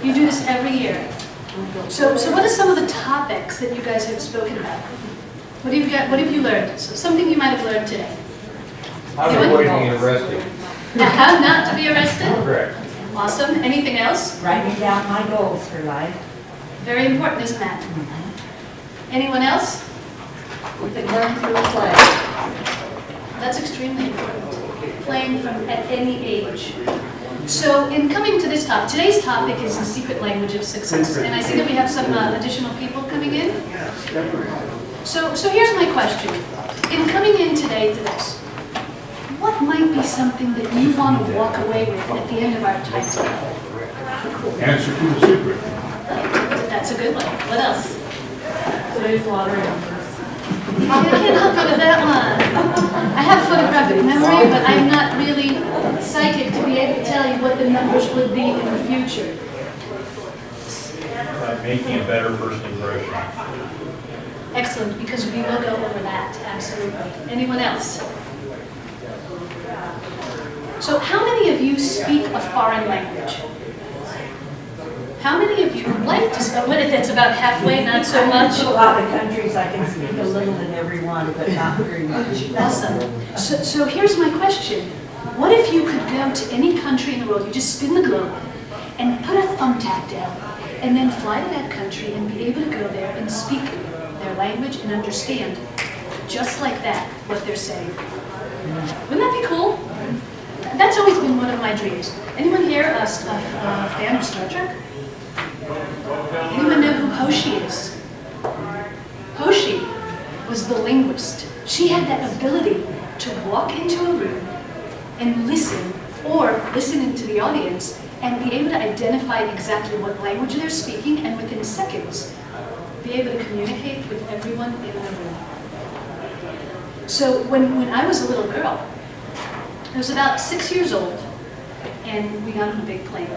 You do this every year. So what are some of the topics that you guys have spoken about? What have you learned? So something you might have learned today. How to avoid being arrested. How not to be arrested? Correct. Awesome. Anything else? Writing down my goals for life. Very important, isn't that? Anyone else? We can learn through play. That's extremely important. Playing from at any age. So in coming to this topic, today's topic is the secret language of success. And I see that we have some additional people coming in. So here's my question. In coming in today to this, what might be something that you want to walk away with at the end of our time together? Answer to the secret. That's a good one. What else? Today's lottery numbers. I can't help you with that one. I have photographic memory, but I'm not really psychic to be able to tell you what the numbers would be in the future. Making a better first impression. Excellent, because we will go over that, absolutely. Anyone else? So how many of you speak a foreign language? How many of you would like to speak? What, that's about halfway, not so much? A lot of countries I can speak a little in every one, but not very much. Awesome. So here's my question. What if you could go to any country in the world, you just spin the globe, and put a thumbtack down, and then fly to that country and be able to go there and speak their language and understand, just like that, what they're saying? Wouldn't that be cool? That's always been one of my dreams. Anyone here a fan of Star Trek? Anyone know who Hoshi is? Hoshi was the linguist. She had that ability to walk into a room and listen, or listen into the audience, and be able to identify exactly what language they're speaking, and within seconds, be able to communicate with everyone in the room. So when I was a little girl, I was about 6 years old, and we got on a big plane,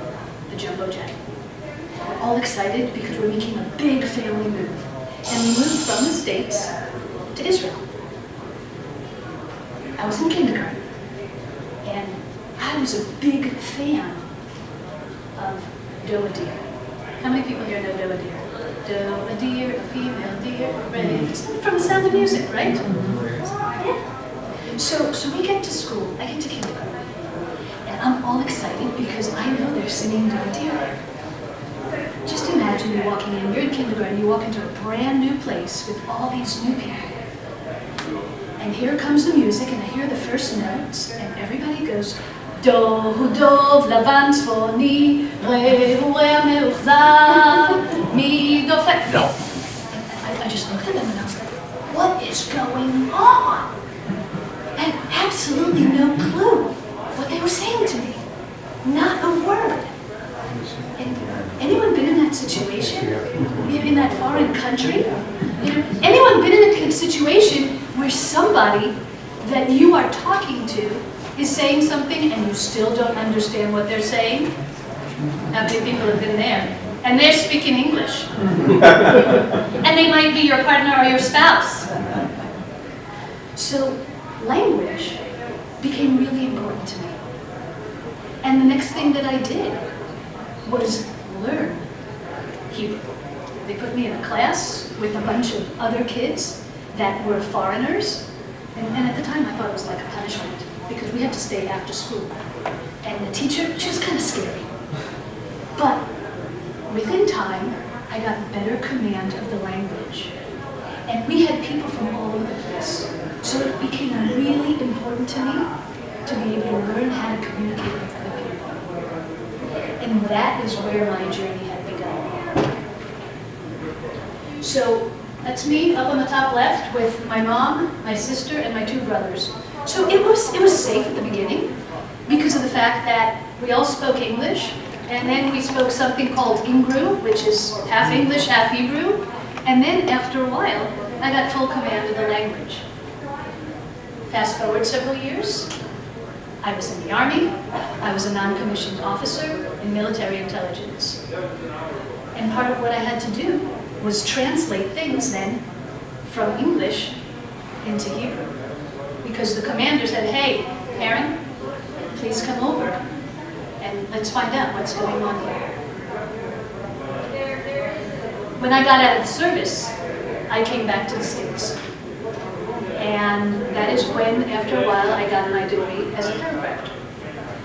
the jumbo jet. We're all excited because we're making a big family move. And we moved from the States to Israel. I was in kindergarten, and I was a big fan of Doe a deer. How many people here know Doe a deer? Doe a deer, a female deer, raised from The Sound of Music, right? Yeah. So we get to school, I get to kindergarten, and I'm all excited because I know they're singing Doe a deer. Just imagine you're walking in, you're in kindergarten, you walk into a brand new place with all these new people. And here comes the music, and I hear the first notes, and everybody goes, Do dov lavan tzfoni, re'u'eh me'uchzar, mi dofek. No. And I just looked at them and I was like, what is going on? And absolutely no clue what they were saying to me. Not a word. And anyone been in that situation? In that foreign country? Anyone been in a situation where somebody that you are talking to is saying something and you still don't understand what they're saying? How many people have been there? And they're speaking English. And they might be your partner or your spouse. So language became really important to me. And the next thing that I did was learn Hebrew. They put me in a class with a bunch of other kids that were foreigners. And at the time I thought it was like a punishment because we had to stay after school. And the teacher, she was kind of scary. But within time, I got better command of the language. And we had people from all over the place. So it became really important to me to be able to learn how to communicate with other people. And that is where my journey had begun. So that's me up on the top left with my mom, my sister, and my 2 brothers. So it was safe at the beginning because of the fact that we all spoke English, and then we spoke something called Ingru, which is half English, half Hebrew. And then after a while, I got full command of the language. Fast forward several years, I was in the Army, I was a non-commissioned officer in military intelligence. And part of what I had to do was translate things then from English into Hebrew. Because the commander said, hey, Aaron, please come over and let's find out what's going on here. When I got out of the service, I came back to the States. And that is when, after a while, I got my degree as a chiropractor.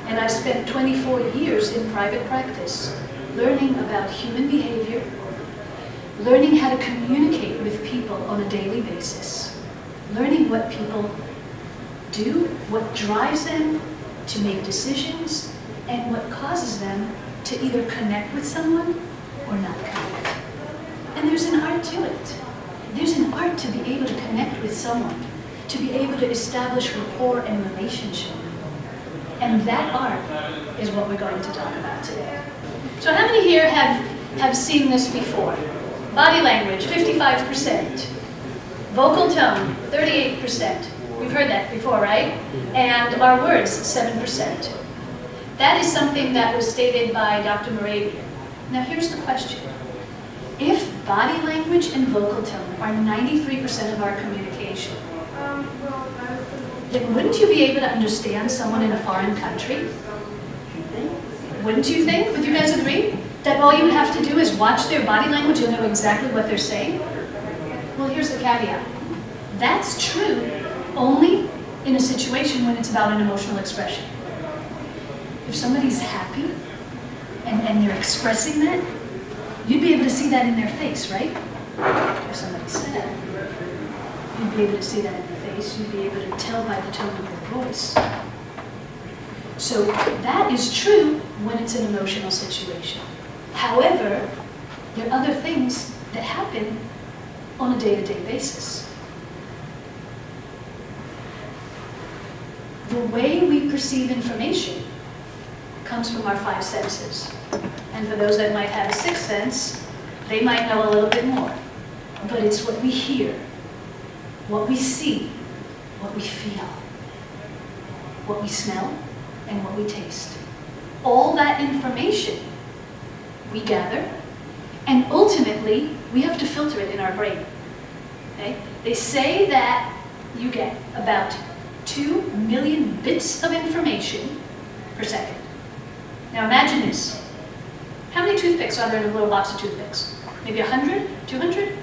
And I've spent 24 years in private practice, learning about human behavior, learning how to communicate with people on a daily basis, learning what people do, what drives them to make decisions, and what causes them to either connect with someone or not connect. And there's an art to it. There's an art to be able to connect with someone, to be able to establish rapport and relationship. And that art is what we're going to talk about today. So how many here have seen this before? Body language, 55%. Vocal tone, 38%. We've heard that before, right? And our words, 7%. That is something that was stated by Dr. Moravian. Now here's the question. If body language and vocal tone are 93% of our communication, then wouldn't you be able to understand someone in a foreign country? Wouldn't you think? Would you guys agree? That all you would have to do is watch their body language and know exactly what they're saying? Well, here's the caveat. That's true only in a situation when it's about an emotional expression. If somebody's happy and they're expressing that, you'd be able to see that in their face, right? If somebody's sad, you'd be able to see that in their face. You'd be able to tell by the tone of their voice. So that is true when it's an emotional situation. However, there are other things that happen on a day-to-day basis. The way we perceive information comes from our 5 senses. And for those that might have a 6th sense, they might know a little bit more. But it's what we hear, what we see, what we feel, what we smell, and what we taste. All that information we gather, and ultimately, we have to filter it in our brain. Okay? They say that you get about 2 million bits of information per second. Now imagine this. How many toothpicks are there in a little box of toothpicks? Maybe 100? 200?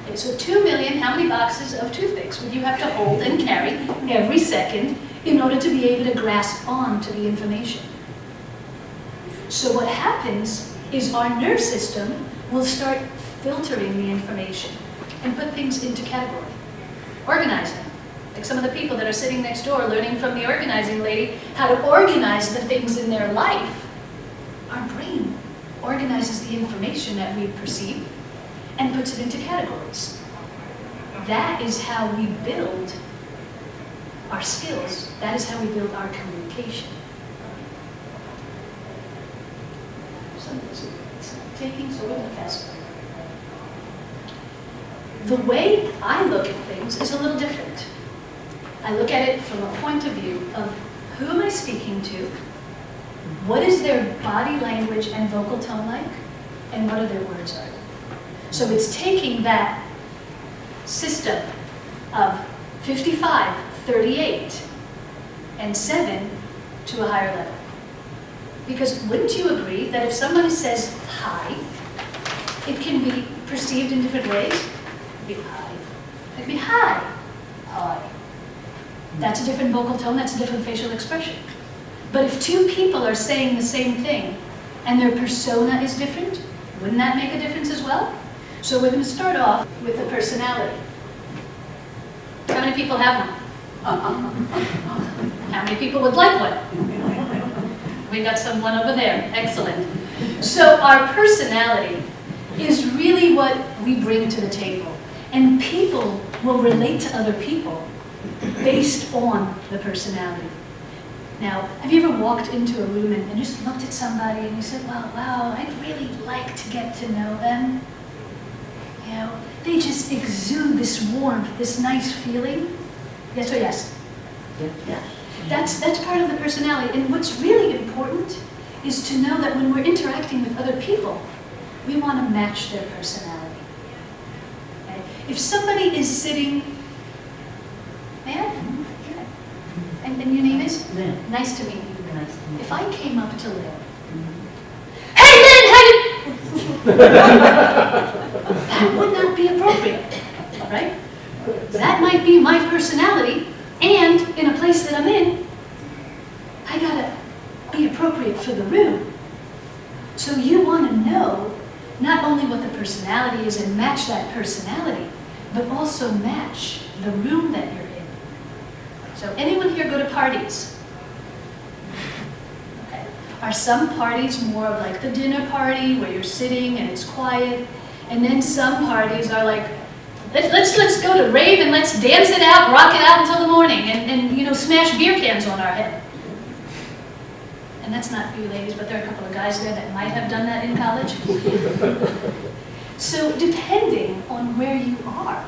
Okay, so 2 million, how many boxes of toothpicks would you have to hold and carry every second in order to be able to grasp on to the information? So what happens is our nerve system will start filtering the information and put things into category, organizing. Like some of the people that are sitting next door learning from the organizing lady how to organize the things in their life. Our brain organizes the information that we perceive and puts it into categories. That is how we build our skills. That is how we build our communication. It's not taking, so we're going to fast forward. The way I look at things is a little different. I look at it from a point of view of who am I speaking to, what is their body language and vocal tone like, and what are their words are. So it's taking that system of 55, 38, and 7 to a higher level. Because wouldn't you agree that if somebody says hi, it can be perceived in different ways? It could be hi. It could be hi. Hi. That's a different vocal tone, that's a different facial expression. But if 2 people are saying the same thing and their persona is different, wouldn't that make a difference as well? So we're going to start off with the personality. How many people have one? How many people would like one? We got someone over there. Excellent. So our personality is really what we bring to the table. And people will relate to other people based on the personality. Now, have you ever walked into a room and just looked at somebody and you said, wow, I'd really like to get to know them? You know, they just exude this warmth, this nice feeling. Yes or yes? Yeah. That's part of the personality. And what's really important is to know that when we're interacting with other people, we want to match their personality. Okay? If somebody is sitting, man, and your name is? Lynn. Nice to meet you. Nice to meet you. If I came up to Lynn, hey Lynn, how you? that might be my personality, and in a place that I'm in, I gotta be appropriate for the room. So you want to know not only what the personality is and match that personality, but also match the room that you're in. So anyone here go to parties? Okay. Are some parties more of like the dinner party where you're sitting and it's quiet, and then some parties are like, let's go to rave and let's dance it out, rock it out until the morning, and you know, smash beer cans on our head. And that's not for you ladies, but there are a couple of guys there that might have done that in college. So depending on where you are,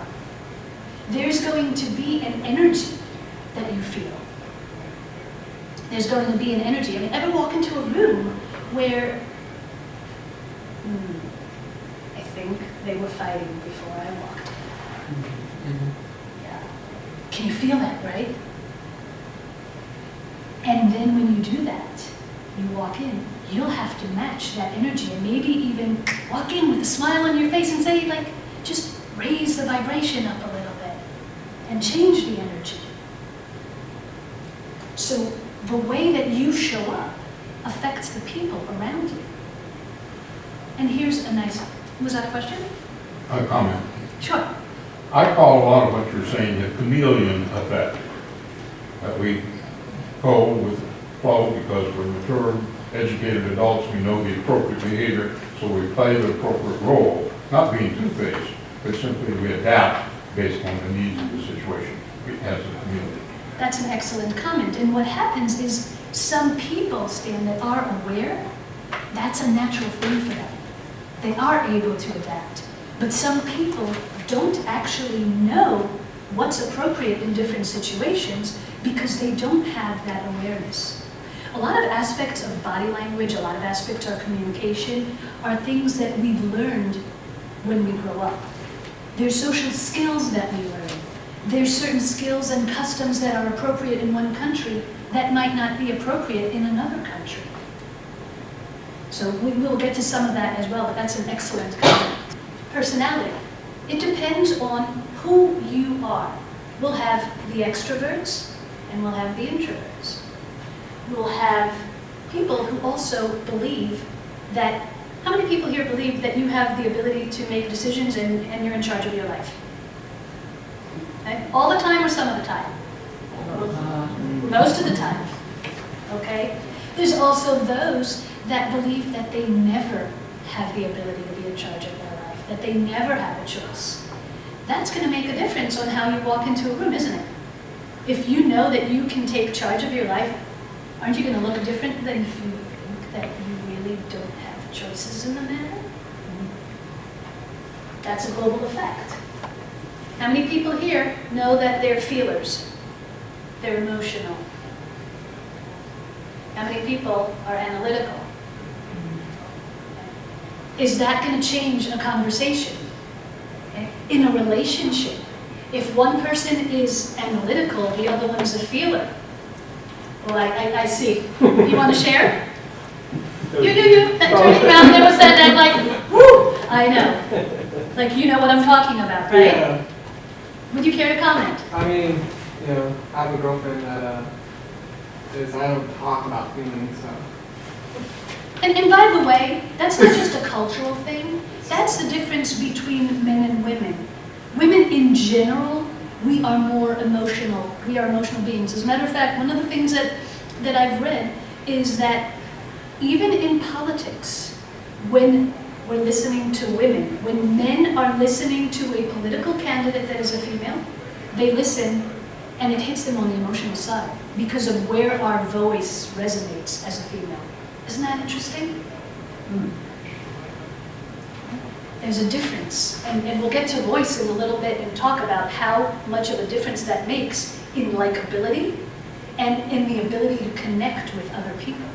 there's going to be an energy that you feel. There's going to be an energy. I mean, ever walk into a room where, I think they were fighting before I walked in. Yeah. Can you feel that, right? And then when you do that, you walk in, you'll have to match that energy and maybe even walk in with a smile on your face and say, like, just raise the vibration up a little bit and change the energy. So the way that you show up affects the people around you. And here's a nice, was that a question? A comment. Sure. I call a lot of what you're saying the chameleon effect. That we go with the flow because we're mature, educated adults, we know the appropriate behavior, so we play the appropriate role, not being two-faced, but simply we adapt based on the needs of the situation as a community. That's an excellent comment. And what happens is some people, Stan, that are aware, that's a natural thing for them. They are able to adapt. But some people don't actually know what's appropriate in different situations because they don't have that awareness. A lot of aspects of body language, a lot of aspects of communication are things that we've learned when we grow up. There's social skills that we learn. There's certain skills and customs that are appropriate in one country that might not be appropriate in another country. So we will get to some of that as well, but that's an excellent comment. Personality. It depends on who you are. We'll have the extroverts and we'll have the introverts. We'll have people who also believe that, how many people here believe that you have the ability to make decisions and you're in charge of your life? Okay? All the time or some of the time? Most of the time. Okay? There's also those that believe that they never have the ability to be in charge of their life, that they never have a choice. That's going to make a difference on how you walk into a room, isn't it? If you know that you can take charge of your life, aren't you going to look different than if you think that you really don't have choices in the matter? That's a global effect. How many people here know that they're feelers? They're emotional. How many people are analytical? Is that going to change a conversation? Okay? In a relationship, if one person is analytical, the other one is a feeler. Well, I see. You want to share? You. That turning around, there was that like, whoo! I know. Like, you know what I'm talking about, right? Yeah. Would you care to comment? I mean, you know, I have a girlfriend that I don't talk about feelings, so. And by the way, that's not just a cultural thing. That's the difference between men and women. Women in general, we are more emotional. We are emotional beings. As a matter of fact, one of the things that I've read is that even in politics, when we're listening to women, when men are listening to a political candidate that is a female, they listen and it hits them on the emotional side because of where our voice resonates as a female. Isn't that interesting? There's a difference, and we'll get to voice in a little bit and talk about how much of a difference that makes in likability and in the ability to connect with other people.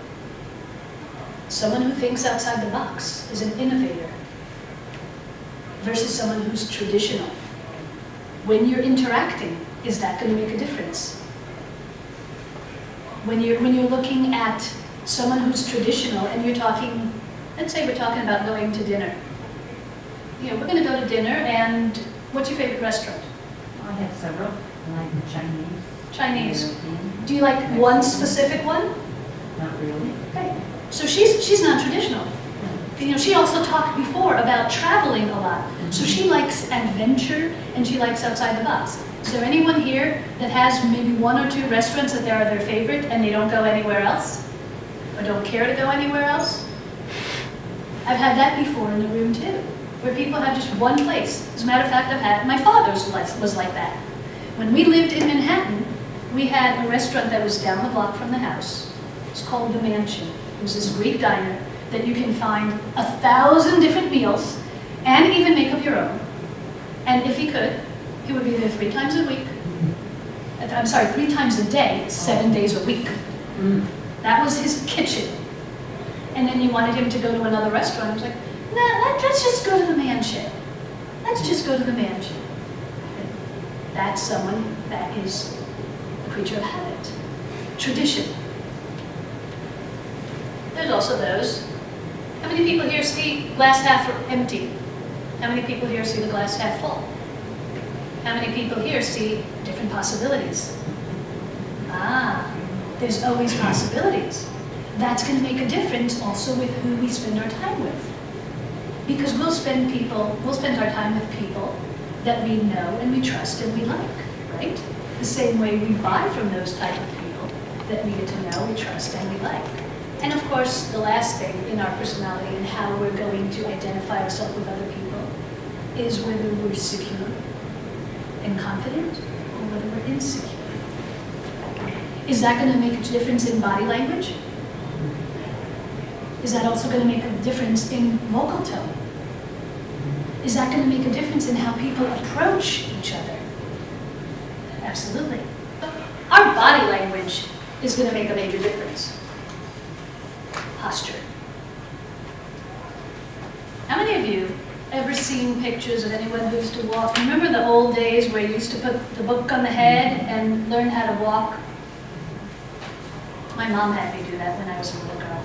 Someone who thinks outside the box is an innovator versus someone who's traditional. When you're interacting, is that going to make a difference? When you're looking at someone who's traditional and you're talking, let's say we're talking about going to dinner. You know, we're going to go to dinner, and what's your favorite restaurant? have several, I like Chinese. Chinese. European. Do you like one specific one? Not really. Okay. So she's non-traditional. You know, she also talked before about traveling a lot. So she likes adventure and she likes outside the box. Is there anyone here that has maybe one or two restaurants that are their favorite and they don't go anywhere else? Or don't care to go anywhere else? I've had that before in the room too, where people have just one place. As a matter of fact, my father's was like that. When we lived in Manhattan, we had a restaurant that was down the block from the house. It's called The Mansion. It was this Greek diner that you can find 1,000 different meals and even make up your own. And if he could, he would be there 3 times a week. I'm sorry, 3 times a day, 7 days a week. That was his kitchen. And then you wanted him to go to another restaurant. He was like, nah, let's just go to The Mansion. Let's just go to The Mansion. That's someone that is a creature of habit. Tradition. There's also those. How many people here see glass half empty? How many people here see the glass half full? How many people here see different possibilities? Ah, there's always possibilities. That's going to make a difference also with who we spend our time with. Because we'll spend our time with people that we know and we trust and we like, right? The same way we buy from those type of people that we get to know, we trust, and we like. And of course, the last thing in our personality and how we're going to identify ourselves with other people is whether we're secure and confident or whether we're insecure. Is that going to make a difference in body language? Is that also going to make a difference in vocal tone? Is that going to make a difference in how people approach each other? Absolutely. Our body language is going to make a major difference. Posture. How many of you ever seen pictures of anyone who used to walk? Remember the old days where you used to put the book on the head and learn how to walk? My mom had me do that when I was a little girl.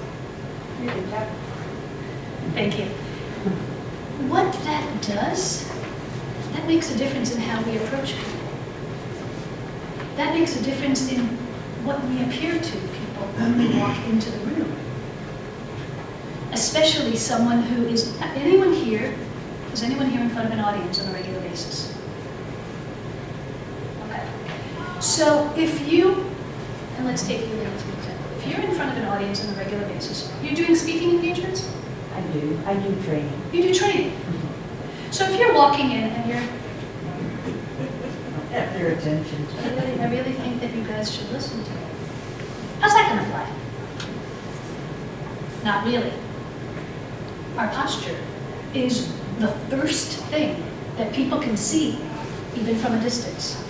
Thank you. What that does, that makes a difference in how we approach people. That makes a difference in what we appear to people when we walk into the room. Especially someone who is, is anyone here in front of an audience on a regular basis? Okay. So if you, and let's take you as an example. If you're in front of an audience on a regular basis, you're doing speaking engagements? I do training. You do training. So if you're walking in and you're, Have their attention. I really think that you guys should listen to me. How's that gonna fly? Not really. Our posture is the first thing that people can see, even from a distance.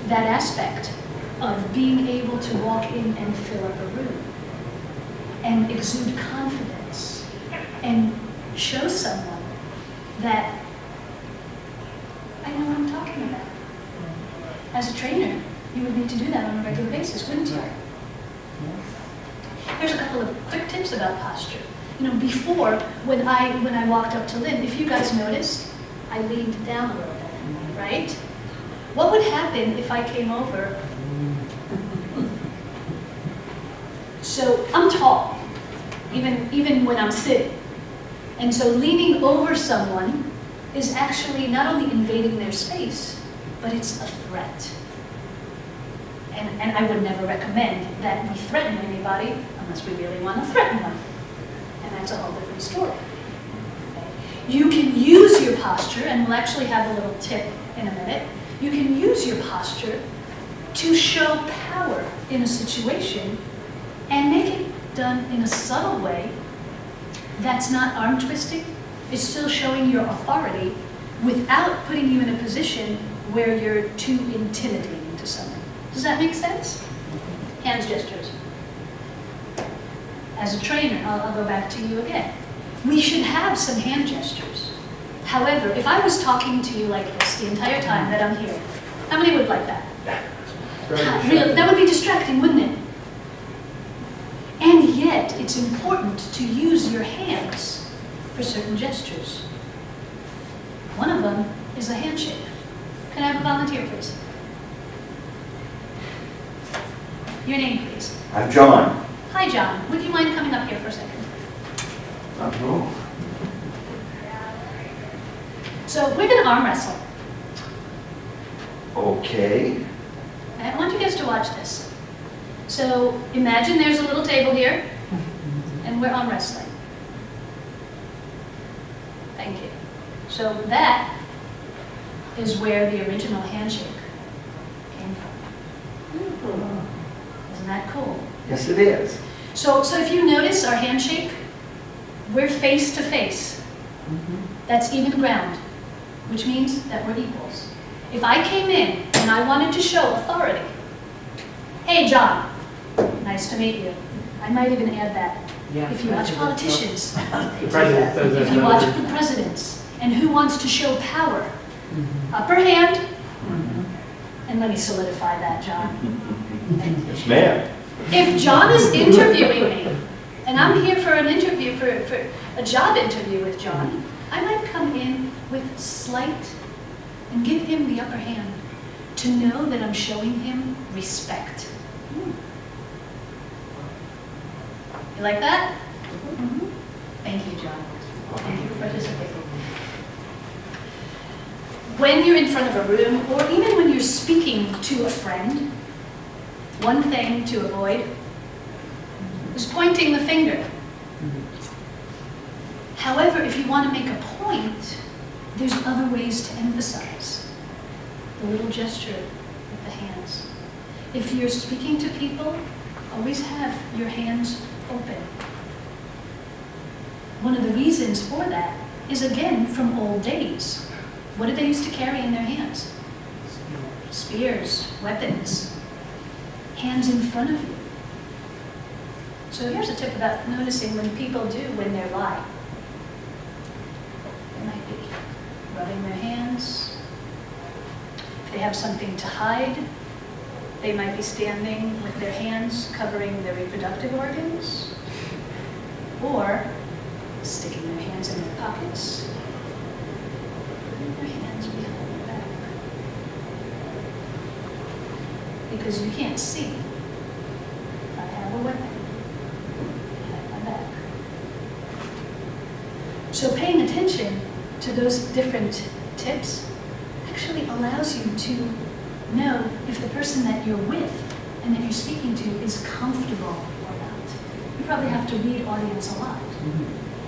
That aspect of being able to walk in and fill up a room and exude confidence and show someone that I know what I'm talking about. As a trainer, you would need to do that on a regular basis, wouldn't you? Here's a couple of quick tips about posture. You know, before, when I walked up to Lynn, if you guys noticed, I leaned down a little bit, right? What would happen if I came over? So I'm tall, even when I'm sitting. And so leaning over someone is actually not only invading their space, but it's a threat. And I would never recommend that we threaten anybody unless we really want to threaten them. And that's a whole different story. Okay? You can use your posture, and we'll actually have a little tip in a minute. You can use your posture to show power in a situation and make it done in a subtle way that's not arm twisting. It's still showing your authority without putting you in a position where you're too intimidating to someone. Does that make sense? Hands gestures. As a trainer, I'll go back to you again. We should have some hand gestures. However, if I was talking to you like this the entire time that I'm here, how many would like that? Really, that would be distracting, wouldn't it? And yet, it's important to use your hands for certain gestures. One of them is a handshake. Can I have a volunteer, please? Your name, please. I'm John. Hi, John. Would you mind coming up here for a second? So we're going to arm wrestle. Okay. I want you guys to watch this. So imagine there's a little table here, and we're arm wrestling. Thank you. So that is where the original handshake came from. Isn't that cool? Yes, it is. So if you notice our handshake, we're face to face. That's even ground, which means that we're equals. If I came in and I wanted to show authority, hey John, nice to meet you. I might even add that. If you watch politicians, The president says that. if you watch the presidents, and who wants to show power, upper hand, and let me solidify that, John. Yes, ma'am. If John is interviewing me, and I'm here for an interview, for a job interview with John, I might come in with slight and give him the upper hand to know that I'm showing him respect. You like that? Thank you, John. Thank you for participating. When you're in front of a room, or even when you're speaking to a friend, one thing to avoid is pointing the finger. However, if you want to make a point, there's other ways to emphasize. The little gesture with the hands. If you're speaking to people, always have your hands open. One of the reasons for that is, again, from old days. What did they used to carry in their hands? Spears, weapons, hands in front of you. So here's a tip about noticing when people do when they're lying. They might be rubbing their hands. If they have something to hide, they might be standing with their hands covering their reproductive organs, or sticking their hands in their pockets. Putting their hands behind their back. Because you can't see. If I have a weapon behind my back. So paying attention to those different tips actually allows you to know if the person that you're with and that you're speaking to is comfortable or not. You probably have to read audience a lot,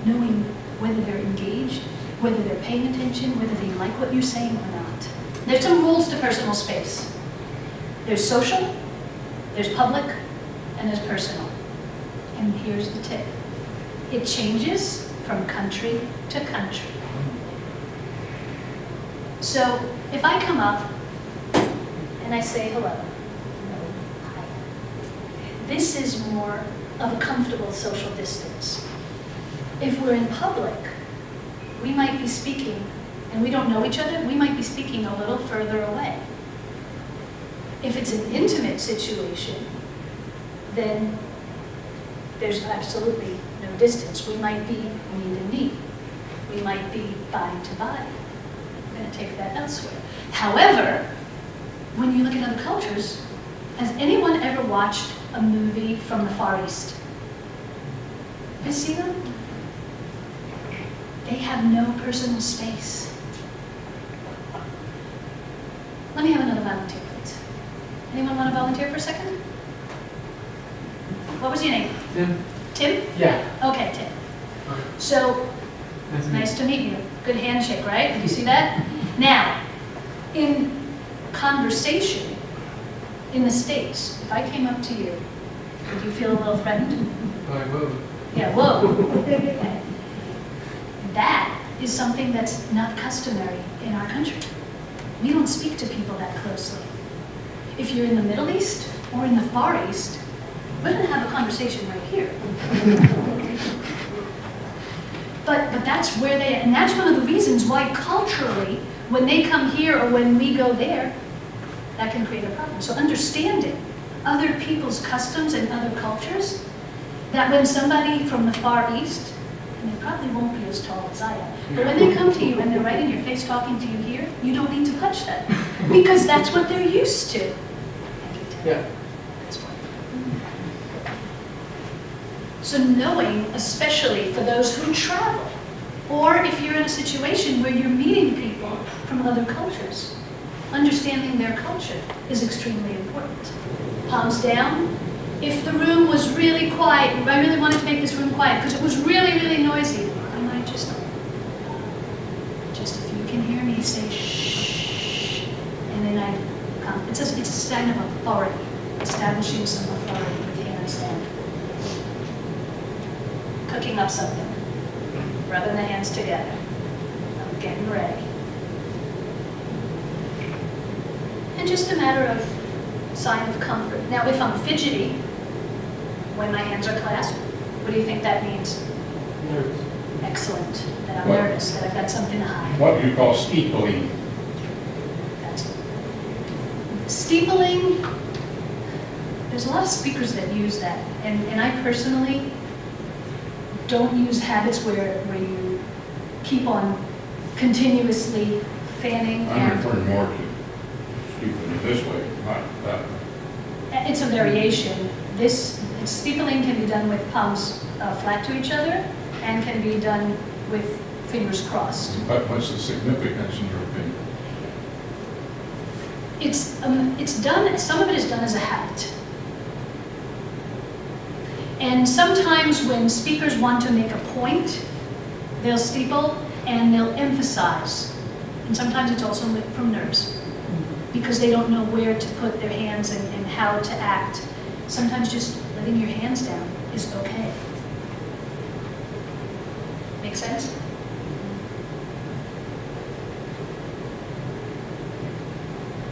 knowing whether they're engaged, whether they're paying attention, whether they like what you're saying or not. There's some rules to personal space. There's social, there's public, and there's personal. And here's the tip. It changes from country to country. So if I come up and I say hello, hi, this is more of a comfortable social distance. If we're in public, we might be speaking, and we don't know each other, we might be speaking a little further away. If it's an intimate situation, then there's absolutely no distance. We might be knee to knee. We might be body to body. We're going to take that elsewhere. However, when you look at other cultures, has anyone ever watched a movie from the Far East? Have you seen them? They have no personal space. Let me have another volunteer, please. Anyone want to volunteer for a second? What was your name? Tim? Tim? Yeah. Okay, Tim. Okay. So, Nice to meet nice to meet you. Good handshake, right? Did you see that? Now, in conversation in the States, if I came up to you, would you feel a little threatened? you. Like, whoa. Yeah, whoa. That is something that's not customary in our country. We don't speak to people that closely. If you're in the Middle East or in the Far East, we're going to have a conversation right here. But that's where they, and that's one of the reasons why culturally, when they come here or when we go there, that can create a problem. So understanding other people's customs and other cultures, that when somebody from the Far East and they probably won't be as tall as I am. But when they come to you and they're right in your face talking to you here, you don't need to touch them, because that's what they're used to. Yeah. That's why. So knowing, especially for those who travel, or if you're in a situation where you're meeting people from other cultures, understanding their culture is extremely important. Palms down. If the room was really quiet, I really wanted to make this room quiet because it was really, really noisy, I might just if you can hear me, say shh, and then I come. It's a sign of authority, establishing some authority with hands down. Cooking up something, rubbing the hands together. I'm getting ready. And just a matter of sign of comfort. Now, if I'm fidgety, when my hands are clasped, what do you think that means? Nervous. Excellent. That I'm What? nervous, that I've got something to hide. What do you call steepling? That's steepling. There's a lot of speakers that use that, and I personally don't use habits where you keep on continuously fanning. I'm referring more to steepling this way, not that way. It's a variation. This steepling can be done with palms flat to each other, and can be done with fingers crossed. But what's the significance in your opinion? It's done. Some of it is done as a habit, and sometimes when speakers want to make a point, they'll steeple and they'll emphasize. And sometimes it's also from nerves, because they don't know where to put their hands and how to act. Sometimes just letting your hands down is okay. Make sense?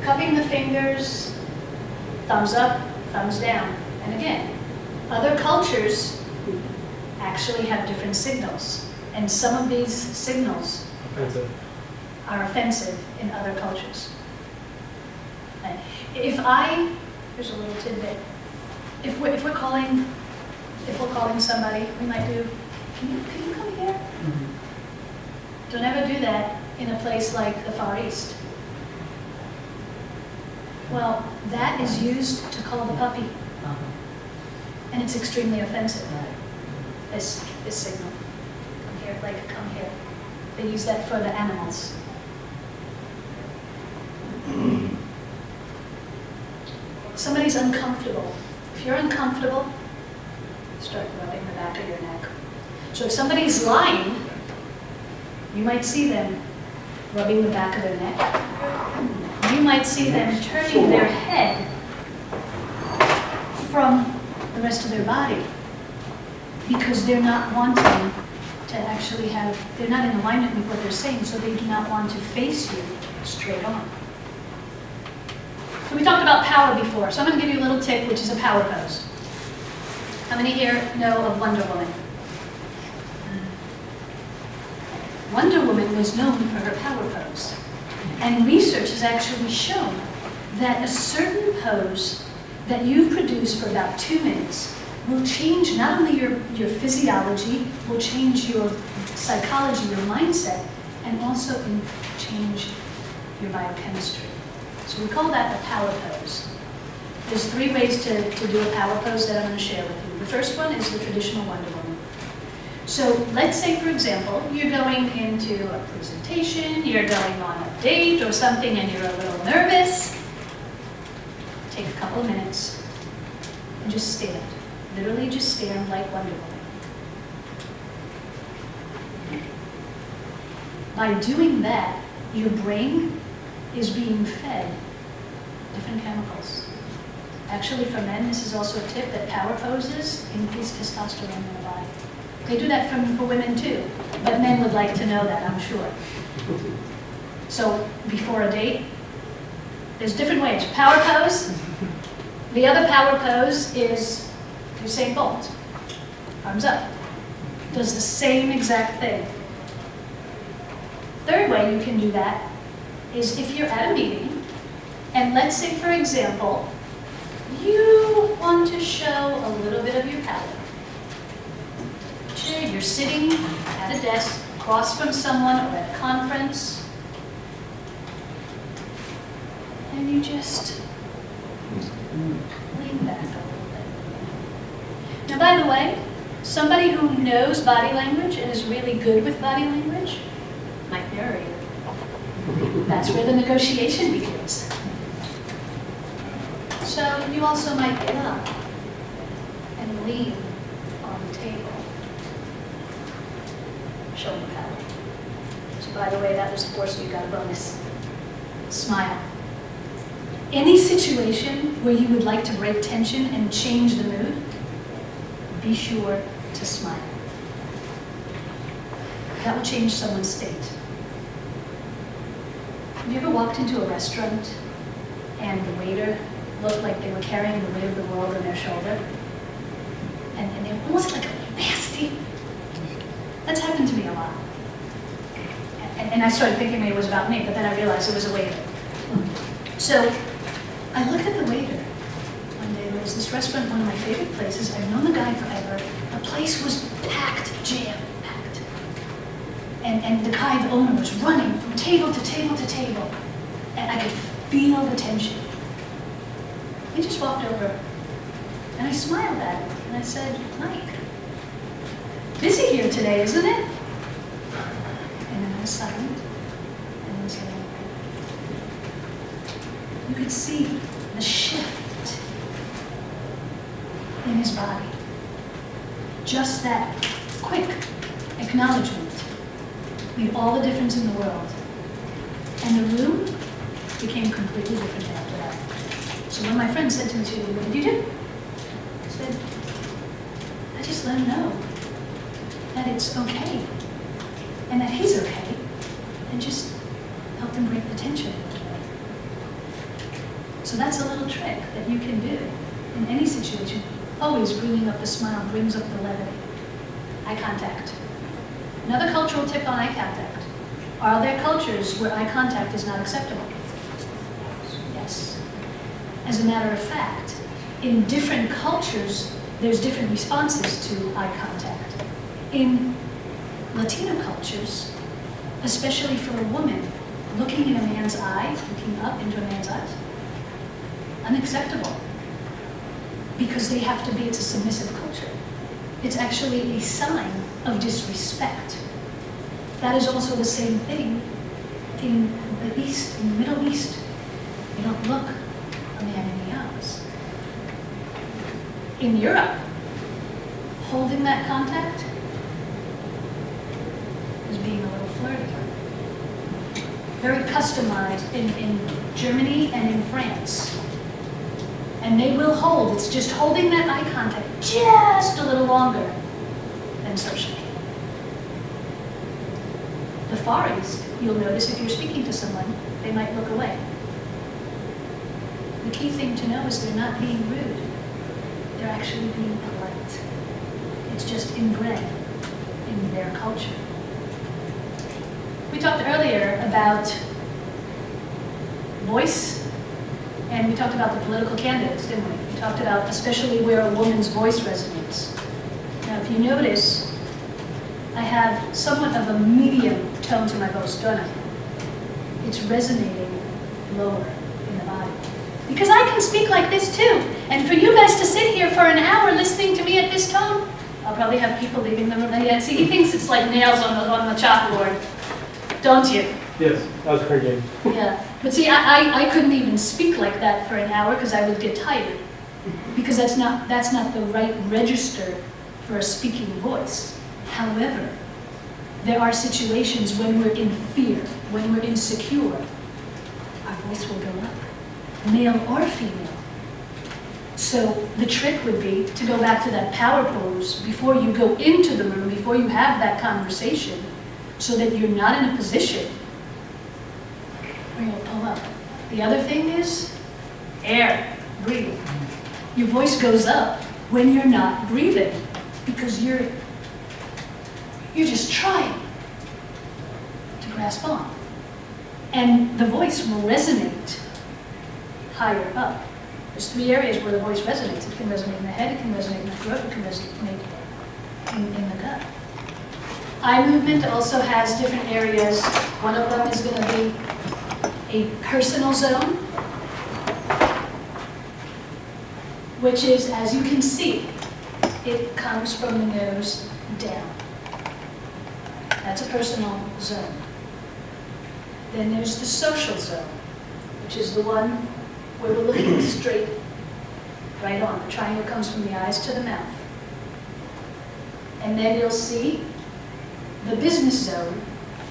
Cupping the fingers, thumbs up, thumbs down. And again, other cultures actually have different signals. And some of these signals are offensive in other cultures. Here's a little tidbit. If we're calling somebody, we might do, can you come here? Mhm. Don't ever do that in a place like the Far East. Well, that is used to call the puppy, Uh-huh. and it's extremely offensive. Right. This signal. Come here, like come here. They use that for the animals. Somebody's uncomfortable. If you're uncomfortable, start rubbing the back of your neck. So if somebody's lying, you might see them rubbing the back of their neck. You might see them turning their head from the rest of their body, because they're not wanting to actually they're not in alignment with what they're saying, so they do not want to face you straight on. So we talked about power before, so I'm going to give you a little tip, which is a power pose. How many here know of Wonder Woman? Wonder Woman was known for her power pose. And research has actually shown that a certain pose that you produce for about 2 minutes will change not only your physiology, will change your psychology, your mindset, and also change your biochemistry. So we call that a power pose. There's 3 ways to do a power pose that I'm going to share with you. The first one is the traditional Wonder Woman. So let's say, for example, you're going into a presentation, you're going on a date or something, and you're a little nervous. Take a couple of minutes and just stand. Literally just stand like Wonder Woman. By doing that, your brain is being fed different chemicals. Actually, for men, this is also a tip that power poses increase testosterone in the body. They do that for women too, but men would like to know that, I'm sure. So before a date, there's different ways. Power pose. The other power pose is Usain Bolt. Arms up. Does the same exact thing. Third way you can do that is if you're at a meeting, and let's say, for example, you want to show a little bit of your power. picture you're sitting at a desk across from someone or at a conference, and you just lean back a little bit. Now, by the way, somebody who knows body language and is really good with body language might mirror you. That's where the negotiation begins. So you also might get up and lean on the table, showing power. So by the way, that was 4, so you got a bonus. Smile. Any situation where you would like to break tension and change the mood, be sure to smile. That will change someone's state. Have you ever walked into a restaurant and the waiter looked like they were carrying the weight of the world on their shoulder? And they were almost like a nasty. That's happened to me a lot. And I started thinking maybe it was about me, but then I realized it was a waiter. So I looked at the waiter one day. There was this restaurant, one of my favorite places. I've known the guy forever. The place was packed, jam-packed. And the guy, the owner, was running from table to table to table. And I could feel the tension. He just walked over, and I smiled at him, and I said, Mike, busy here today, isn't it? And then I was silent, and I said, you could see the shift in his body. Just that quick acknowledgement made all the difference in the world. And the room became completely different after that. So when my friend said to me, what did you do? I said, I just let him know that it's okay and that he's okay, and just helped him break the tension. So that's a little trick that you can do in any situation. Always bringing up the smile brings up the levity. Eye contact. Another cultural tip on eye contact. Are there cultures where eye contact is not acceptable? Yes. As a matter of fact, in different cultures, there's different responses to eye contact. In Latino cultures, especially for a woman, looking in a man's eye, looking up into a man's eyes, unacceptable. Because they have to be, it's a submissive culture. It's actually a sign of disrespect. That is also the same thing in the East, in the Middle East. You don't look a man in the eyes. In Europe, holding that contact is being a little flirty. Very customized in Germany and in France. And they will hold, it's just holding that eye contact just a little longer than socially. The Far East, you'll notice if you're speaking to someone, they might look away. The key thing to know is they're not being rude. They're actually being polite. It's just inbred in their culture. We talked earlier about voice, and we talked about the political candidates, didn't we? We talked about especially where a woman's voice resonates. Now, if you notice, I have somewhat of a medium tone to my voice, don't I? It's resonating lower in the body. Because I can speak like this too. And for you guys to sit here for an hour listening to me at this tone, I'll probably have people leaving the room. Yeah, see, he thinks it's like nails on the chalkboard. Don't you? Yes, that was cringing. Yeah, but see, I couldn't even speak like that for an hour because I would get tired. Because that's not the right register for a speaking voice. However, there are situations when we're in fear, when we're insecure, our voice will go up, male or female. So the trick would be to go back to that power pose before you go into the room, before you have that conversation, so that you're not in a position where you'll pull up. The other thing is air, breathe. Your voice goes up when you're not breathing because you're just trying to grasp on. And the voice will resonate higher up. There's 3 areas where the voice resonates. It can resonate in the head, it can resonate in the throat, it can resonate in the gut. Eye movement also has different areas. One of them is going to be a personal zone, which is, as you can see, it comes from the nose down. That's a personal zone. Then there's the social zone, which is the one where we're looking straight, right on. The triangle comes from the eyes to the mouth. And then you'll see the business zone,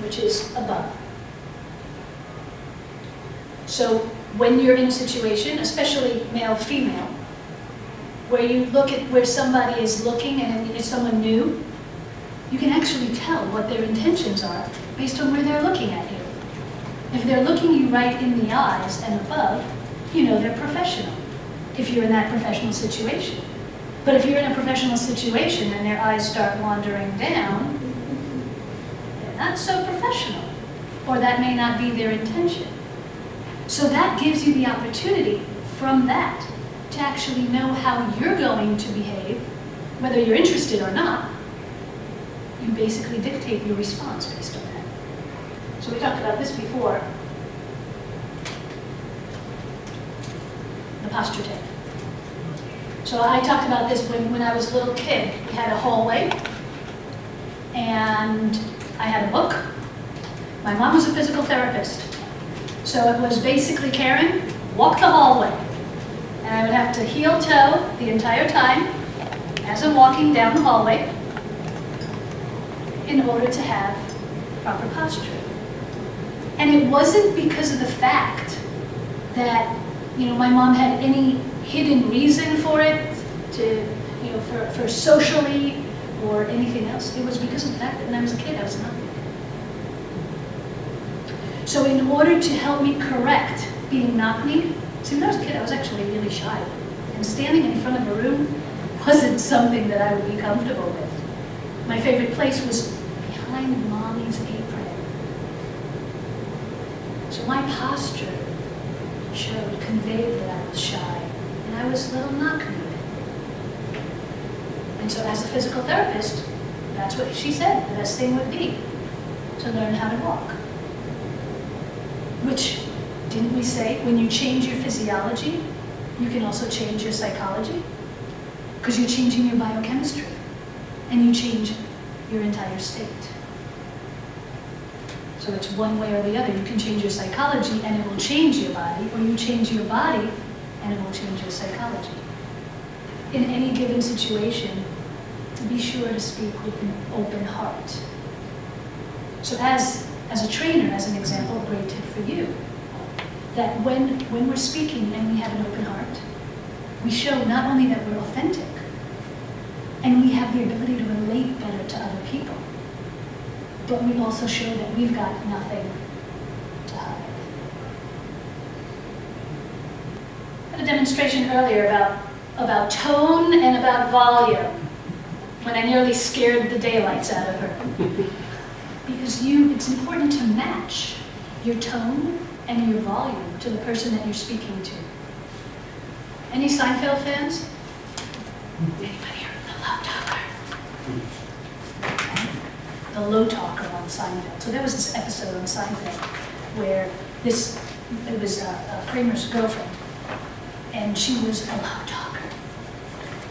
which is above. So when you're in a situation, especially male-female, where you look at where somebody is looking and it's someone new, you can actually tell what their intentions are based on where they're looking at you. If they're looking you right in the eyes and above, you know they're professional, if you're in that professional situation. But if you're in a professional situation and their eyes start wandering down, they're not so professional, or that may not be their intention. So that gives you the opportunity from that to actually know how you're going to behave, whether you're interested or not. You basically dictate your response based on that. So we talked about this before, the posture tape. So I talked about this when I was a little kid. We had a hallway, and I had a book. My mom was a physical therapist. So it was basically, Karen, walk the hallway. And I would have to heel-toe the entire time as I'm walking down the hallway in order to have proper posture. And it wasn't because of the fact that, my mom had any hidden reason for it, for socially or anything else. It was because of the fact that when I was a kid, I was not. So in order to help me correct being knock-kneed, see, when I was a kid, I was actually really shy. And standing in front of a room wasn't something that I would be comfortable with. My favorite place was behind mommy's apron. So my posture conveyed that I was shy, and I was a little knock-kneed. And so as a physical therapist, that's what she said the best thing would be, to learn how to walk. Which, didn't we say, when you change your physiology, you can also change your psychology? Because you're changing your biochemistry, and you change your entire state. So it's one way or the other. You can change your psychology and it will change your body, or you change your body and it will change your psychology. In any given situation, be sure to speak with an open heart. So as a trainer, as an example, a great tip for you, that when we're speaking and we have an open heart, we show not only that we're authentic, and we have the ability to relate better to other people, but we also show that we've got nothing to hide. I had a demonstration earlier about tone and about volume, when I nearly scared the daylights out of her. Because it's important to match your tone and your volume to the person that you're speaking to. Any Seinfeld fans? Anybody here? The low talker. The low talker on Seinfeld. So there was this episode on Seinfeld where it was Kramer's girlfriend, and she was a low talker.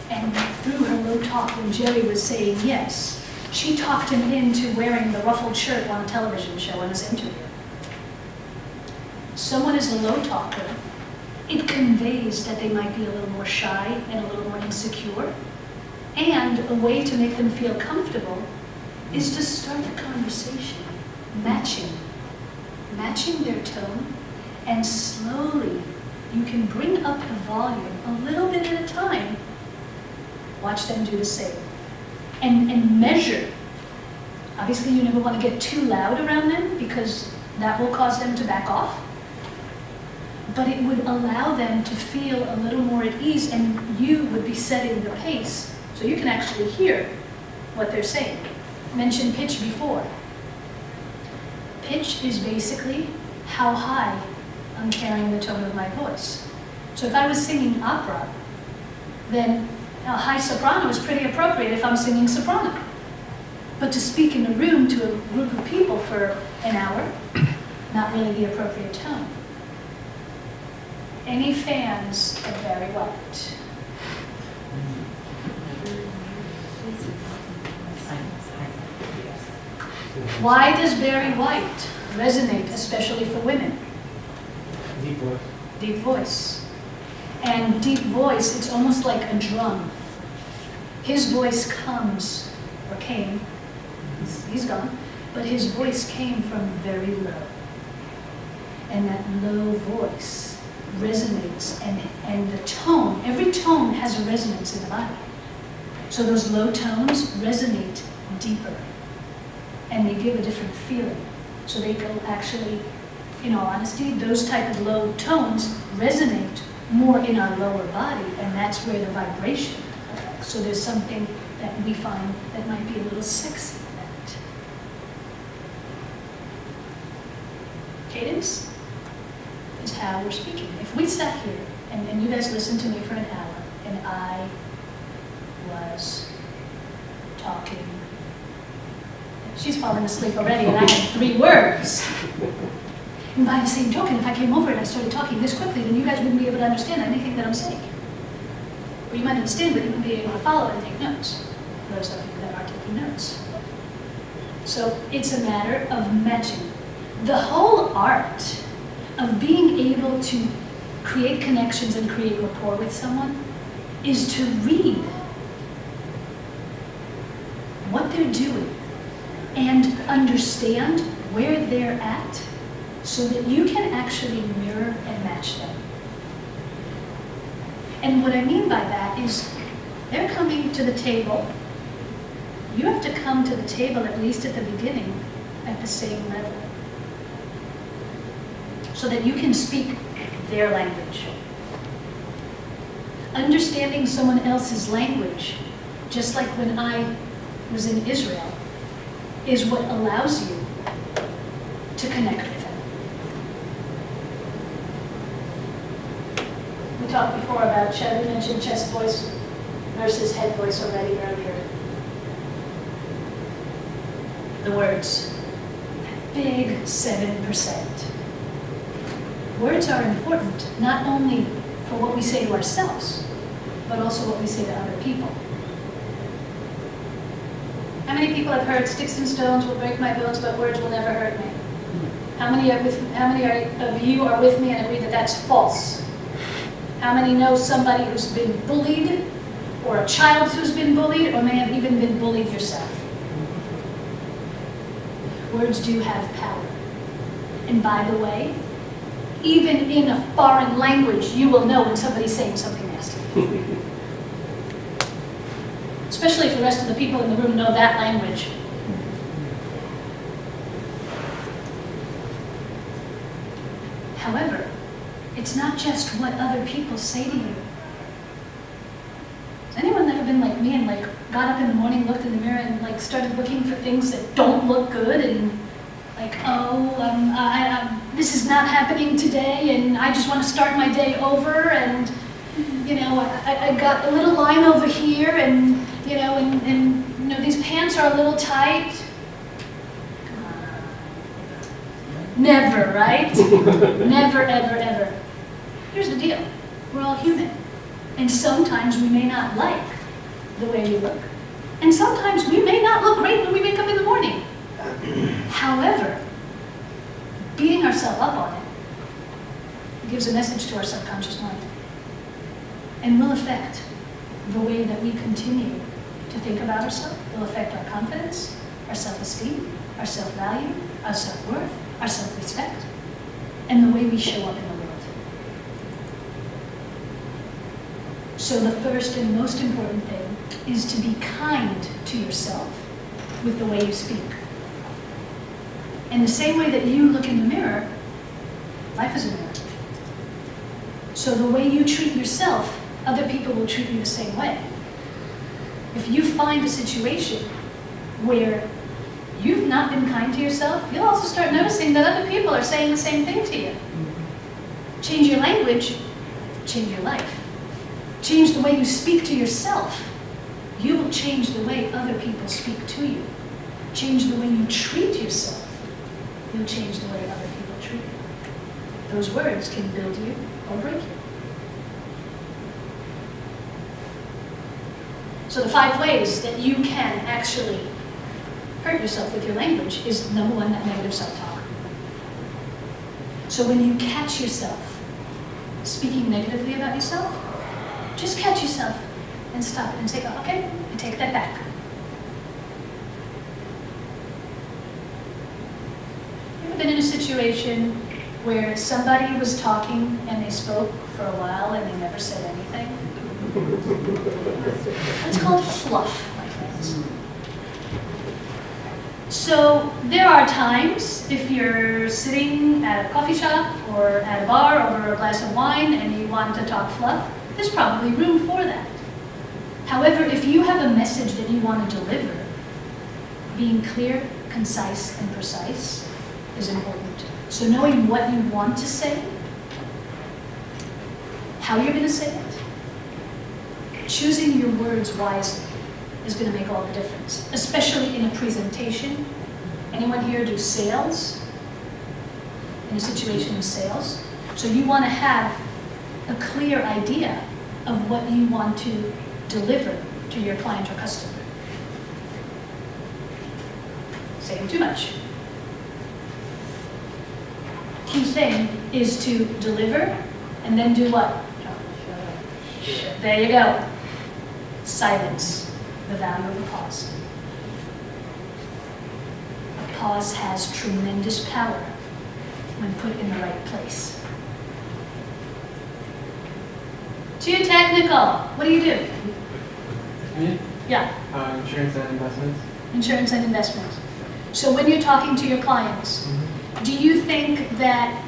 And through her low talk, when Jerry was saying yes, she talked him into wearing the ruffled shirt on a television show in his interview. Someone is a low talker. It conveys that they might be a little more shy and a little more insecure. And a way to make them feel comfortable is to start the conversation, matching their tone, and slowly you can bring up the volume a little bit at a time. Watch them do the same. And measure. Obviously, you never want to get too loud around them because that will cause them to back off. But it would allow them to feel a little more at ease, and you would be setting the pace so you can actually hear what they're saying. I mentioned pitch before. Pitch is basically how high I'm carrying the tone of my voice. So if I was singing opera, then a high soprano is pretty appropriate if I'm singing soprano. But to speak in a room to a group of people for an hour, not really the appropriate tone. Any fans of Barry White? Why does Barry White resonate, especially for women? Deep voice. Deep voice. And deep voice, it's almost like a drum. His voice comes, or came, he's gone, but his voice came from very low. And that low voice resonates, and the tone, every tone has a resonance in the body. So those low tones resonate deeper, and they give a different feeling. So they go actually, in all honesty, those type of low tones resonate more in our lower body, and that's where the vibration affects. So there's something that we find that might be a little sexy in that. Cadence is how we're speaking. If we sat here and you guys listened to me for an hour and I was talking, she's falling asleep already and I had 3 words. And by the same token, if I came over and I started talking this quickly, then you guys wouldn't be able to understand anything that I'm saying. Or you might understand, but you wouldn't be able to follow and take notes. For those of you that are taking notes. So it's a matter of matching. The whole art of being able to create connections and create rapport with someone is to read what they're doing and understand where they're at so that you can actually mirror and match them. And what I mean by that is they're coming to the table. You have to come to the table, at least at the beginning, at the same level, so that you can speak their language. Understanding someone else's language, just like when I was in Israel, is what allows you to connect with them. We talked before about, we mentioned chest voice versus head voice already earlier. The words, big 7%. Words are important, not only for what we say to ourselves, but also what we say to other people. How many people have heard sticks and stones will break my bones, but words will never hurt me? How many of you are with me and agree that that's false? How many know somebody who's been bullied, or a child who's been bullied, or may have even been bullied yourself? Words do have power. And by the way, even in a foreign language, you will know when somebody's saying something nasty. Especially if the rest of the people in the room know that language. However, it's not just what other people say to you. Has anyone ever been like me and got up in the morning, looked in the mirror, and started looking for things that don't look good, and this is not happening today, and I just want to start my day over, and I got a little line over here, and these pants are a little tight. Never, right? Never, ever, ever. Here's the deal. We're all human. And sometimes we may not like the way we look. And sometimes we may not look great when we wake up in the morning. However, beating ourselves up on it gives a message to our subconscious mind and will affect the way that we continue to think about ourselves. Will affect our confidence, our self-esteem, our self-value, our self-worth, our self-respect, and the way we show up in the world. So the first and most important thing is to be kind to yourself with the way you speak. In the same way that you look in the mirror, life is a mirror. So the way you treat yourself, other people will treat you the same way. If you find a situation where you've not been kind to yourself, you'll also start noticing that other people are saying the same thing to you. Change your language, change your life. Change the way you speak to yourself. You will change the way other people speak to you. change the way you treat yourself, you'll change the way other people treat you. Those words can build you or break you. So the 5 ways that you can actually hurt yourself with your language is number 1, that negative self-talk. So when you catch yourself speaking negatively about yourself, just catch yourself and stop it and say, okay, I take that back. You ever been in a situation where somebody was talking and they spoke for a while and they never said anything? That's called fluff, my friends. So there are times, if you're sitting at a coffee shop or at a bar over a glass of wine and you want to talk fluff, there's probably room for that. However, if you have a message that you want to deliver, being clear, concise, and precise is important. So knowing what you want to say, how you're going to say it, choosing your words wisely is going to make all the difference, especially in a presentation. Anyone here do sales? In a situation of sales? So you want to have a clear idea of what you want to deliver to your client or customer. Saying too much. Key thing is to deliver and then do what? There you go. Silence, the value of a pause. A pause has tremendous power when put in the right place. Too technical. What do you do? Me? Yeah, Insurance and investments. insurance and investment. So when you're talking to your clients, do you think that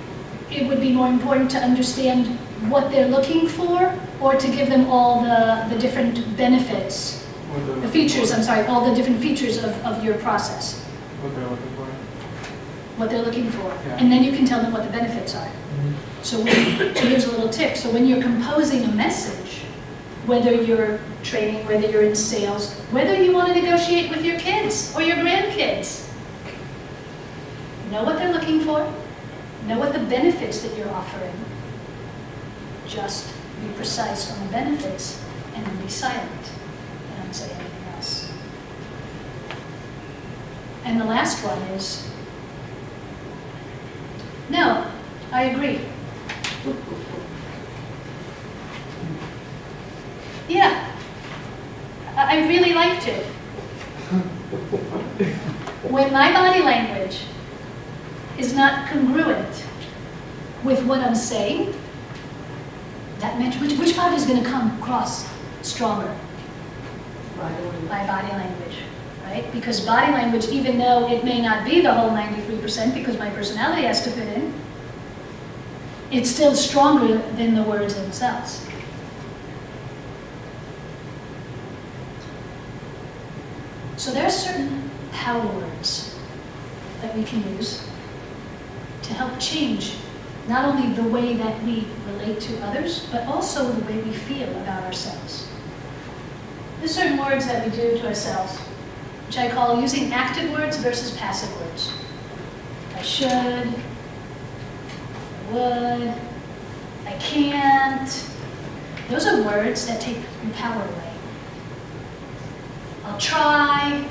it would be more important to understand what they're looking for, or to give them all the different benefits, the features, I'm sorry, all the different features of your process? What they're looking for. What they're looking for. Yeah. And then you can tell them what the benefits are. So here's a little tip. So when you're composing a message, whether you're training, whether you're in sales, whether you want to negotiate with your kids or your grandkids, know what they're looking for, know what the benefits that you're offering. Just be precise on the benefits and then be silent and don't say anything else. And the last one is, no, I agree. Yeah, I really like to. When my body language is not congruent with what I'm saying, that meant which part is going to come across stronger? My body language, right? Because body language, even though it may not be the whole 93% because my personality has to fit in, it's still stronger than the words themselves. So there are certain power words that we can use to help change not only the way that we relate to others, but also the way we feel about ourselves. There's certain words that we do to ourselves, which I call using active words versus passive words. I should, I would, I can't. Those are words that take your power away. I'll try.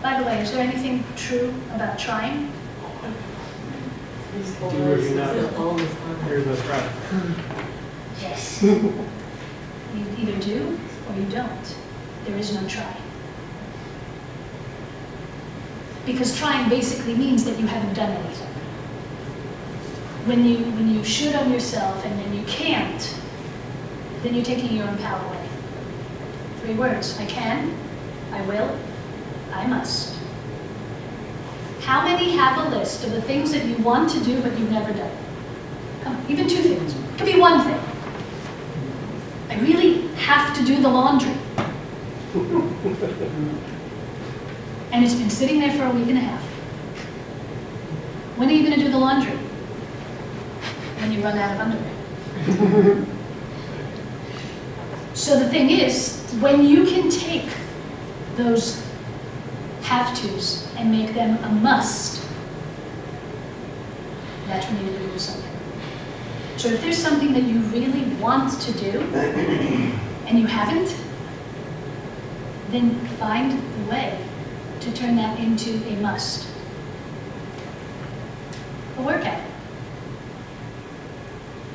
By the way, is there anything true about trying? Do or do not. Here's the threat. Yes. You either do or you don't. There is no try. Because trying basically means that you haven't done anything. When you should on yourself and then you can't, then you're taking your own power away. 3 words. I can, I will, I must. How many have a list of the things that you want to do but you've never done? Come on, even 2 things. It could be 1 thing. I really have to do the laundry. And it's been sitting there for a week and a half. When are you going to do the laundry? When you run out of underwear. So the thing is, when you can take those have-tos and make them a must, that's when you need to do something. So if there's something that you really want to do and you haven't, then find the way to turn that into a must. A workout.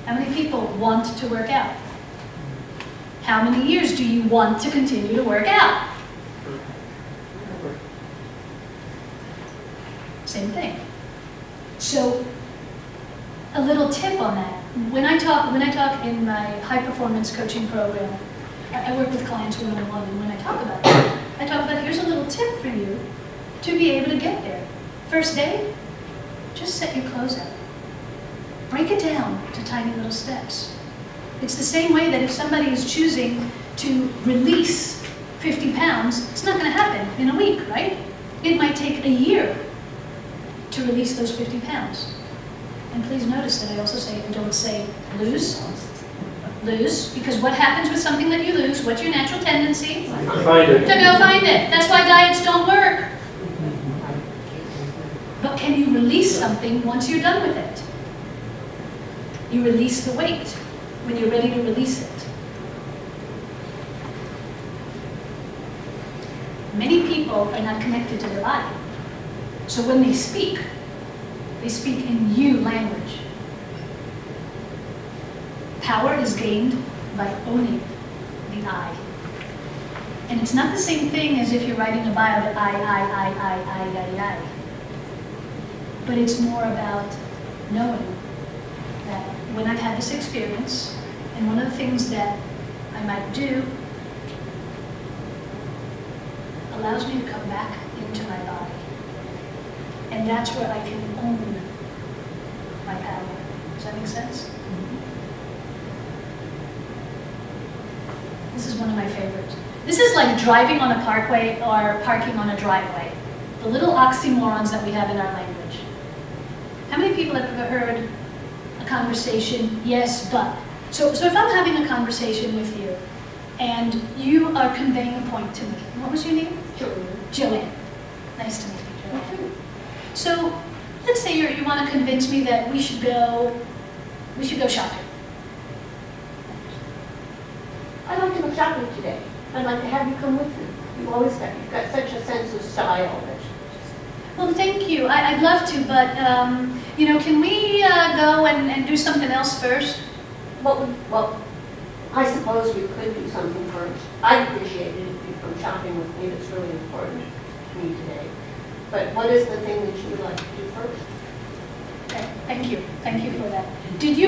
How many people want to work out? How many years do you want to continue to work out? Same thing. So, a little tip on that. When I talk in my high performance coaching program, I work with clients one-on-one, and when I talk about it, I talk about here's a little tip for you to be able to get there. First day, just set your clothes out. Break it down to tiny little steps. It's the same way that if somebody is choosing to release 50 pounds, it's not going to happen in a week, right? It might take a year to release those 50 pounds. And please notice that I also say, don't say lose. Lose, because what happens with something that you lose? What's your natural tendency? Find it. To go find it. That's why diets don't work. But can you release something once you're done with it? You release the weight when you're ready to release it. Many people are not connected to their body. So when they speak in you language. Power is gained by owning the I. And it's not the same thing as if you're writing a bio that I. But it's more about knowing that when I've had this experience, and one of the things that I might do allows me to come back into my body. And that's where I can own my power. Does that make sense? This is one of my favorites. This is like driving on a parkway or parking on a driveway. The little oxymorons that we have in our language. How many people have ever heard a conversation, yes, but? So if I'm having a conversation with you, and you are conveying a point to me. What was your name? Joanne. Nice to meet you, Joanne. So let's say you want to convince me that we should go shopping. I'd like to go shopping today. I'd like to have you come with me. You've got such a sense of style that. Well, thank you. I'd love to, but can we go and do something else first? Well, I suppose we could do something first. I'd appreciate it if you'd come shopping with me. That's really important to me today. But what is the thing that you would like to do first? Okay, thank you. Thank you for that. What did you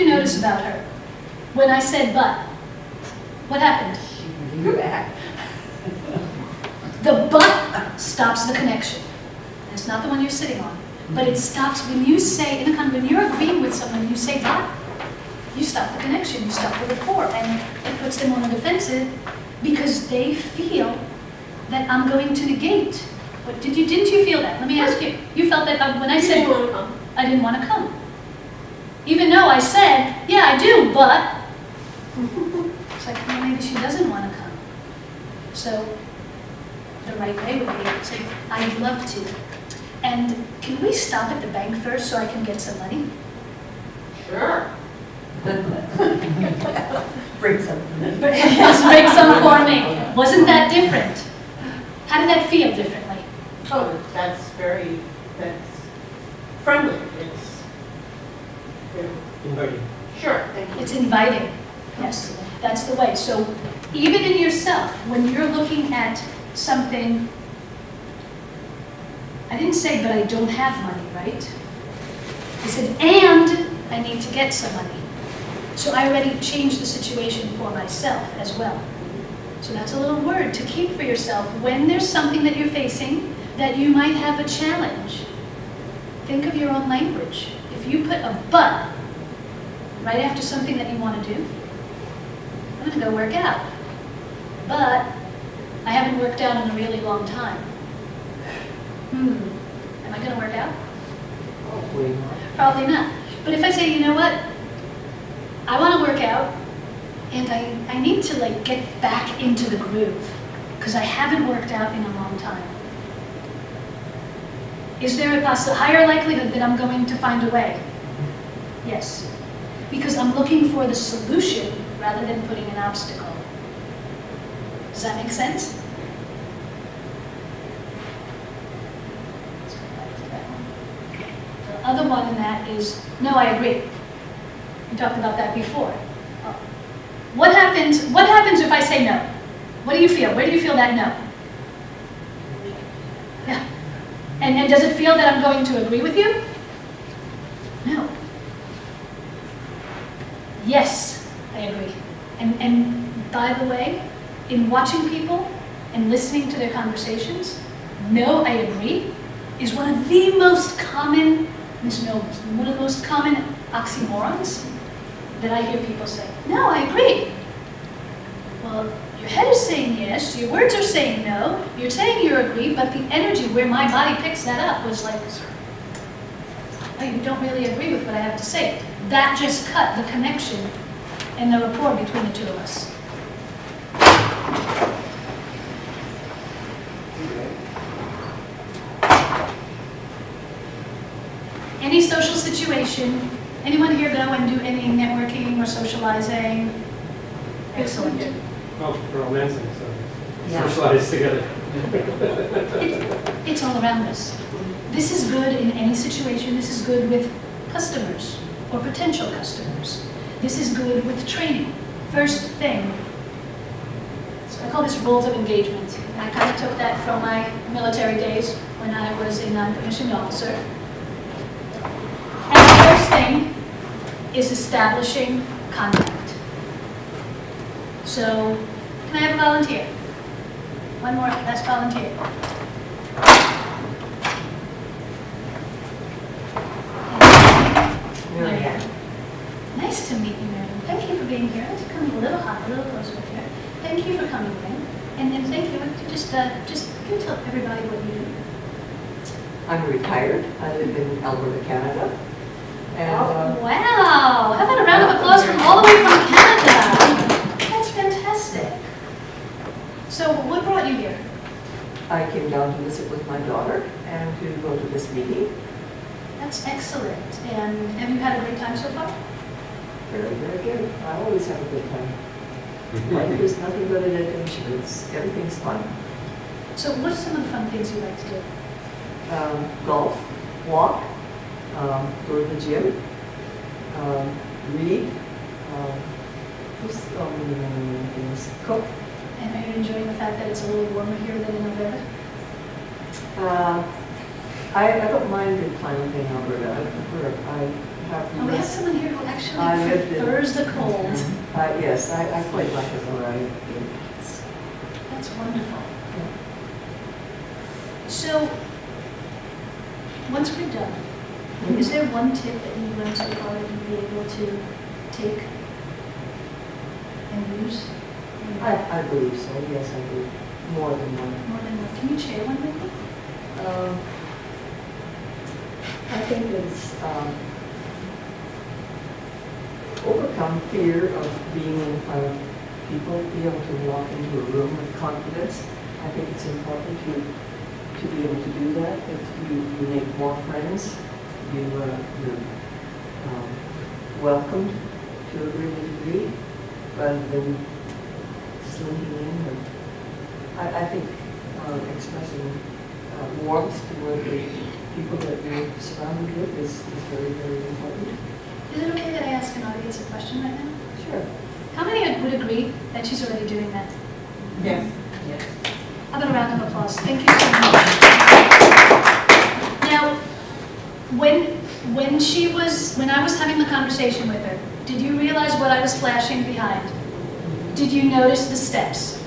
notice about her? When I said but, what happened? You're back. The but stops the connection. And it's not the one you're sitting on. But it stops when you say, when you're agreeing with someone, you say but, you stop the connection, you stop the rapport, and it puts them on the defensive because they feel that I'm going to negate. What, didn't you feel that? Let me ask you. You felt that when I said You didn't want to come. I didn't want to come. Even though I said, yeah, I do, but it's like, well, maybe she doesn't want to come. So the right way would be to say, I'd love to. And can we stop at the bank first so I can get some money? Sure. Bring something. Yes, bring some for me. Wasn't that different? How did that feel differently? Oh, that's friendly. It's, Inviting. sure, thank you. It's inviting. Yes, that's the way. So even in yourself, when you're looking at something, I didn't say, but I don't have money, right? I said, and I need to get some money. So I already changed the situation for myself as well. So that's a little word to keep for yourself when there's something that you're facing that you might have a challenge. Think of your own language. If you put a but right after something that you want to do, I'm going to go work out. But I haven't worked out in a really long time. Am I going to work out? Probably not. But if I say, you know what? I want to work out, and I need to get back into the groove. because I haven't worked out in a long time. Is there a higher likelihood that I'm going to find a way? Yes. Because I'm looking for the solution rather than putting an obstacle. Does that make sense? Let's go back to that one. The other one in that is, no, I agree. We talked about that before. What happens if I say no? What do you feel? Where do you feel that no? Yeah. And does it feel that I'm going to agree with you? No. Yes, I agree. And by the way, in watching people and listening to their conversations, no, I agree is one of the most common misnomers, one of the most common oxymorons that I hear people say. No, I agree. Well, your head is saying yes, your words are saying no, you're saying you agree, but the energy where my body picks that up was like, oh, you don't really agree with what I have to say. That just cut the connection and the rapport between the two of us. Any social situation, anyone here go and do any networking or socializing? Excellent. Well, we're all dancing, so Yeah. socialize together. It's all around us. This is good in any situation. This is good with customers or potential customers. This is good with training. First thing, so I call this rules of engagement. I kind of took that from my military days when I was a non-commissioned officer. And the first thing is establishing contact. So, can I have a volunteer? One more, last volunteer. Marianne. Nice to meet you, Miriam. Thank you for being here. Let's come a little higher, a little closer here. Thank you for coming in. And thank you. Just can you tell everybody what you do? I'm retired. I live in Alberta, Canada. And Wow! How about a round of applause from all the way from Canada? That's fantastic. So, what brought you here? I came down to visit with my daughter and to go to this meeting. That's excellent. And have you had a great time so far? Very, very good. I always have a good time. Life is nothing but an adventure. Everything's fun. So, what are some of the fun things you like to do? Golf, walk, go to the gym, read, just so many things. Cook. And are you enjoying the fact that it's a little warmer here than in November? I don't mind the climate in Alberta. I prefer it. I have Oh, we have less. someone here who I actually lived in- prefers the cold. Yes, I quite like it where I live. That's wonderful. So, once we're done, is there one tip that you've learned so far that you'd be able to take and use? I believe so, yes, I do. More than one. More than one. Can you share one with me? I think it's overcome fear of being in front of people, be able to walk into a room with confidence. I think it's important to be able to do that, that you make more friends, you're welcomed to a greater degree, rather than slinking in. I think expressing warmth toward the people that you're surrounded with is very, very important. Is it okay that I ask an audience a question right now? Sure. How many would agree that she's already doing that? Yes. Yes. How about a round of applause? Thank you so much. Now, when I was having the conversation with her, did you realize what I was flashing behind? Did you notice the steps?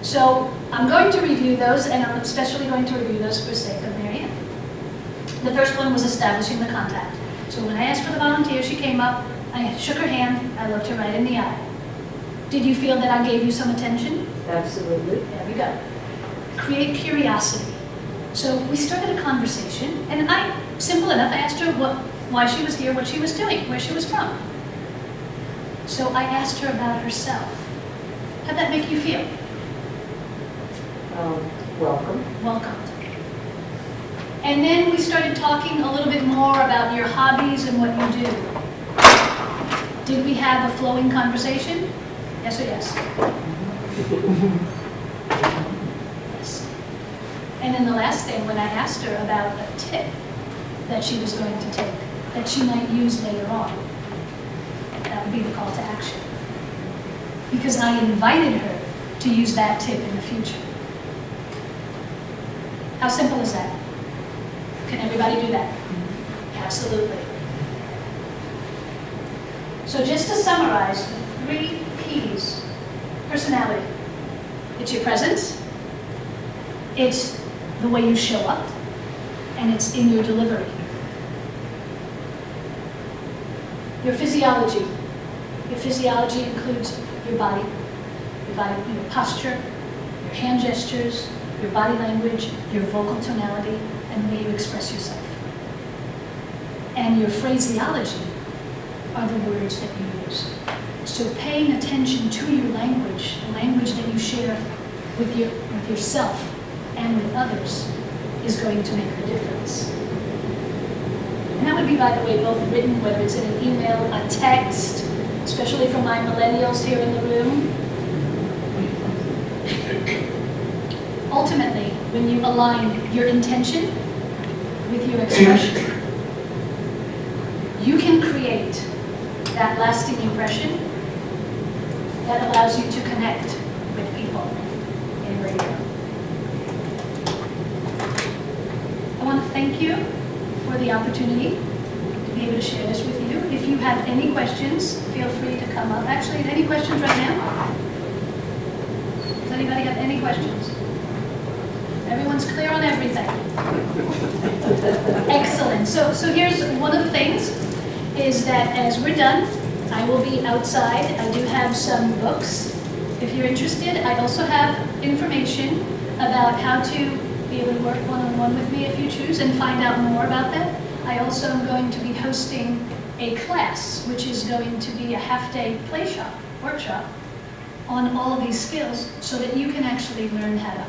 So I'm going to review those, and I'm especially going to review those for sake of Marianne. The first one was establishing the contact. So when I asked for the volunteer, she came up, I shook her hand, I looked her right in the eye. Did you feel that I gave you some attention? Absolutely. There we go. Create curiosity. So we started a conversation, and simple enough, I asked her why she was here, what she was doing, where she was from. So I asked her about herself. How'd that make you feel? Welcome. Welcome. And then we started talking a little bit more about your hobbies and what you do. Did we have a flowing conversation? Yes or yes? Yes. And then the last thing, when I asked her about a tip that she was going to take, that she might use later on, that would be the call to action. Because I invited her to use that tip in the future. How simple is that? Can everybody do that? Absolutely. So just to summarize the 3 P's, personality. It's your presence, it's the way you show up, and it's in your delivery. Your physiology. Your physiology includes your body, your posture, your hand gestures, your body language, your vocal tonality, and the way you express yourself. And your phraseology are the words that you use. So paying attention to your language, the language that you share with yourself and with others, is going to make a difference. And that would be, by the way, both written, whether it's in an email, a text, especially for my millennials here in the room. Ultimately, when you align your intention with your expression, you can create that lasting impression that allows you to connect with people in radio. I want to thank you for the opportunity to be able to share this with you. If you have any questions, feel free to come up. Actually, any questions right now? Does anybody have any questions? Everyone's clear on everything. Excellent. So here's one of the things, is that as we're done, I will be outside. I do have some books. If you're interested, I also have information about how to be able to work one-on-one with me if you choose and find out more about that. I also am going to be hosting a class, which is going to be a half-day workshop on all of these skills so that you can actually learn how to.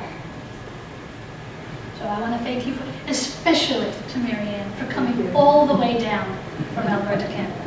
So I want to thank you, especially to Marianne, for coming all the way down from Alberta, Canada.